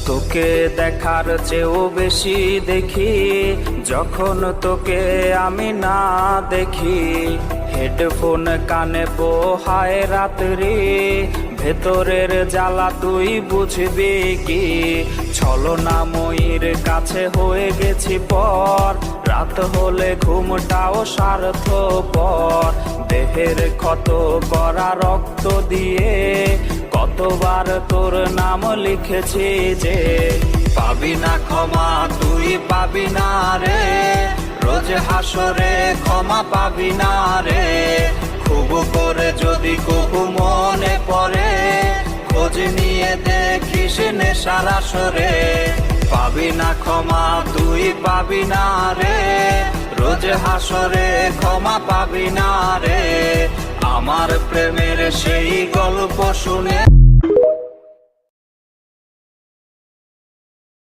তোকে দেখার চেয়েও বেশি দেখি যখন তোকে আমি না দেখি। হেডফোন কানে পোহায় রাত্রি, ভেতরের জ্বালা তুই বুঝবি কি। ছলনাময়ীর কাছে হয়ে গেছি পর, রাত হলে ঘুমটাও স্বার্থপর। দেহের ক্ষত করা রক্ত দিয়ে কতবার তোর নাম লিখেছি যে, পাবি না ক্ষমা তুই পাবি না রে, রোজ হাসরে ক্ষমা পাবি না রে। খুব করে যদি কবু মনে পড়ে, খোঁজ নিয়ে দেখিস নেশার আসরে। পাবি না ক্ষমা তুই পাবি না রে, রোজ হাসরে ক্ষমা পাবি না রে। আমার প্রেমের সেই গল্প শুনে